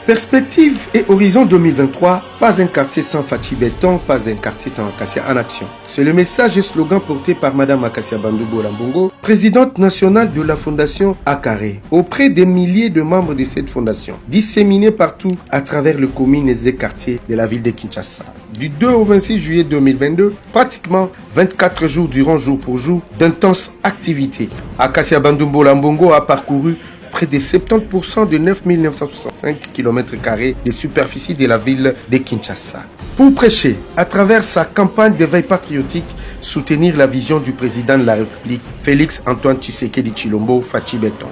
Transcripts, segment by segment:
Perspective et horizon 2023, pas un quartier sans Fachi Béton, pas un quartier sans Acacia en action. C'est le message et slogan porté par Madame Acacia Bandoubo Lambongo, présidente nationale de la fondation Akaré, auprès des milliers de membres de cette fondation, disséminés partout à travers les communes et quartiers de la ville de Kinshasa. Du 2 au 26 juillet 2022, pratiquement 24 jours durant jour pour jour d'intenses activités. Acacia Bandoubo Lambongo a parcouru près de 70% de 9 965 km² de superficie de la ville de Kinshasa. Pour prêcher, à travers sa campagne d'éveil patriotique, soutenir la vision du président de la République, Félix Antoine Tshisekedi Tshilombo Fachi Béton.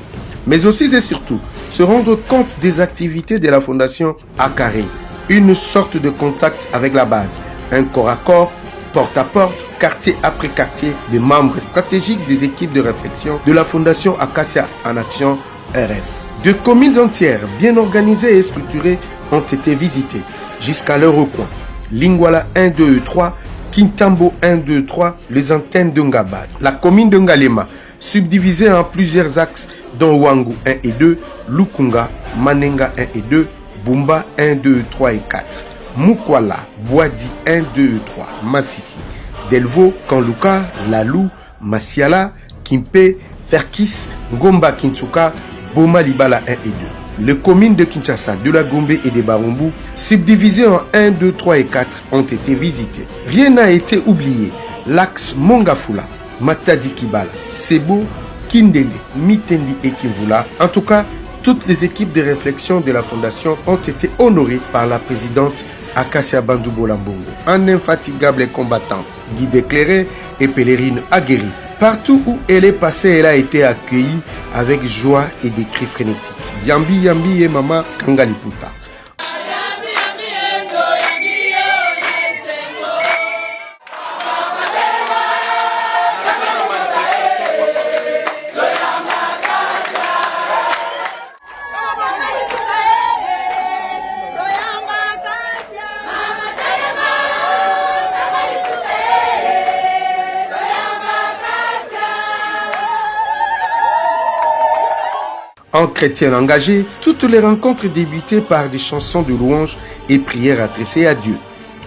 Mais aussi et surtout, se rendre compte des activités de la fondation Akaré, une sorte de contact avec la base, un corps à corps, porte à porte, quartier après quartier, des membres stratégiques des équipes de réflexion de la fondation Acacia en action RF. De communes entières bien organisées et structurées ont été visitées jusqu'à leur recoin. Lingwala 1, 2 et 3, Kintambo 1, 2, 3, les antennes de Ngabad. La commune de Ngalema, subdivisée en plusieurs axes dont Wangu 1 et 2, Lukunga, Manenga 1 et 2, Bumba 1, 2, 3 et 4, Mukwala, Boadi 1, 2 et 3, Massissi, Delvaux, Kanluka, Lalou, Masiala, Kimpe, Ferkis, Ngomba Kintsuka, Boma Libala 1 et 2. Les communes de Kinshasa, de la Gombe et de Barumbu, subdivisées en 1, 2, 3 et 4, ont été visitées. Rien n'a été oublié. L'axe Mongafula, Matadi Kibala, Sebo, Kindele, Mitendi et Kimvula. En tout cas, toutes les équipes de réflexion de la fondation ont été honorées par la présidente Acacia Bandoubo Lambongo, une infatigable combattante, guide éclairée et pèlerine aguerrie. Partout où elle est passée, elle a été accueillie avec joie et des cris frénétiques. Yambi Yambi et Mama Kangaliputa. En chrétien engagé, toutes les rencontres débutaient par des chansons de louanges et prières adressées à Dieu.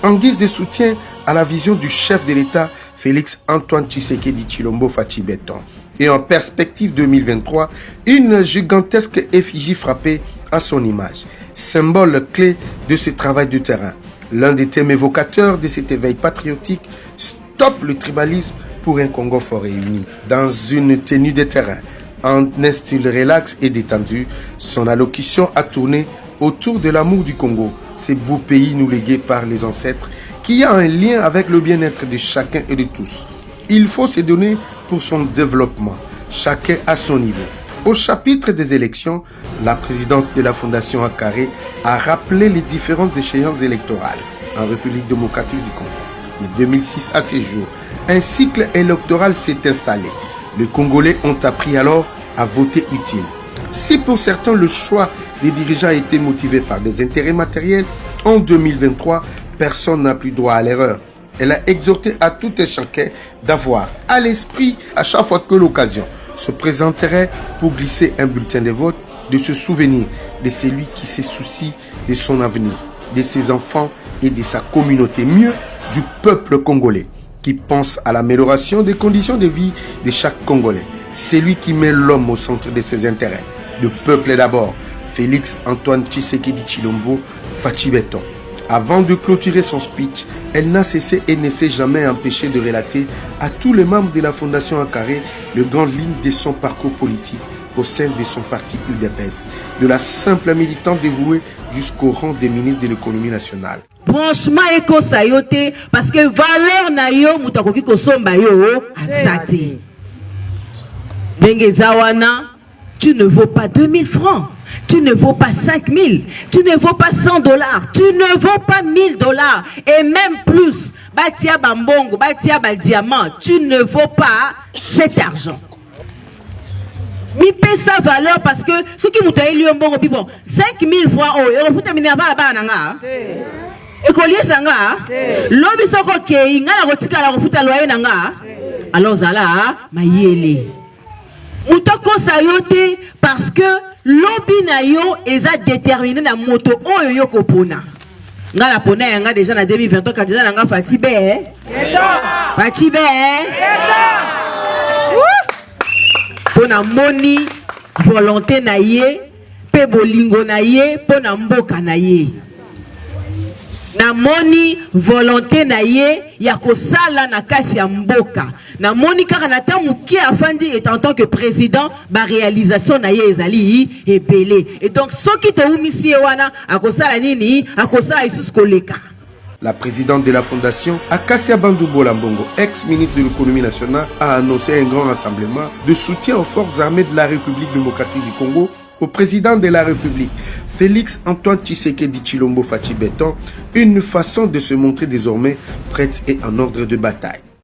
En guise de soutien à la vision du chef de l'État, Félix Antoine Tshisekedi Tshilombo Fachi Béton. Et en perspective 2023, une gigantesque effigie frappée à son image, symbole clé de ce travail de terrain. L'un des thèmes évocateurs de cet éveil patriotique, Stop le tribalisme pour un Congo fort et uni, dans une tenue de terrain. En un style relax et détendu, son allocution a tourné autour de l'amour du Congo, ce beau pays nous légué par les ancêtres, qui a un lien avec le bien-être de chacun et de tous. Il faut se donner pour son développement, chacun à son niveau. Au chapitre des élections, la présidente de la Fondation Akaré a rappelé les différentes échéances électorales en République démocratique du Congo. De 2006 à ces jours, un cycle électoral s'est installé. Les Congolais ont appris alors à voter utile. Si pour certains le choix des dirigeants a été motivé par des intérêts matériels, en 2023, personne n'a plus droit à l'erreur. Elle a exhorté à tout un chacun d'avoir à l'esprit, à chaque fois que l'occasion se présenterait pour glisser un bulletin de vote, de se souvenir de celui qui se soucie de son avenir, de ses enfants et de sa communauté, mieux du peuple congolais, qui pense à l'amélioration des conditions de vie de chaque Congolais. C'est lui qui met l'homme au centre de ses intérêts. Le peuple d'abord. Félix Antoine Tshisekedi Tshilombo Fachi Béton. Avant de clôturer son speech, elle n'a cessé et ne s'est jamais empêché de relater à tous les membres de la Fondation Akaré les grandes lignes de son parcours politique au sein de son parti UDPS, de la simple militante dévouée jusqu'au rang des ministres de l'économie nationale. Branchement eko sayote parce que valeur na yo mutakoki kosomba yo azati. Bengezawana, tu ne vaux pas 2000 francs, tu ne vaux pas 5000, tu ne vaux pas $100, tu ne vaux pas $1000 et même plus. Batia bambongo, batia ba diamant, tu ne vaux pas cet argent. Mi paie sa valeur parce que ce qui m'a élu un bon 5000 francs, oh, vous terminez à la écolier sanga lobi soko ke ingala kotika la kofuta loyer nanga alors zala mayele mutoko sayote parce que lobby na yo eza déterminé na moto oyo yo kopona. Nga la pona yanga déjà na 2023 candidat na nga Fatibé. Fatibé. Pona moni volonté na ye, pe bolingo na ye, pona mboka na ye. Na moni volonté na ye ya kosala na kati ya mboka. Na moni kaka na tamu ki afandi et en tant que président ba réalisation na ye ezali ebele. Et donc soki to umisi wana akosala nini akosala isus koleka. La présidente de la fondation, Akassia Bandoubo Lambongo, ex-ministre de l'économie nationale, a annoncé un grand rassemblement de soutien aux forces armées de la République démocratique du Congo, au président de la République, Félix Antoine Tshisekedi Tshilombo Fachi Beton, une façon de se montrer désormais prête et en ordre de bataille.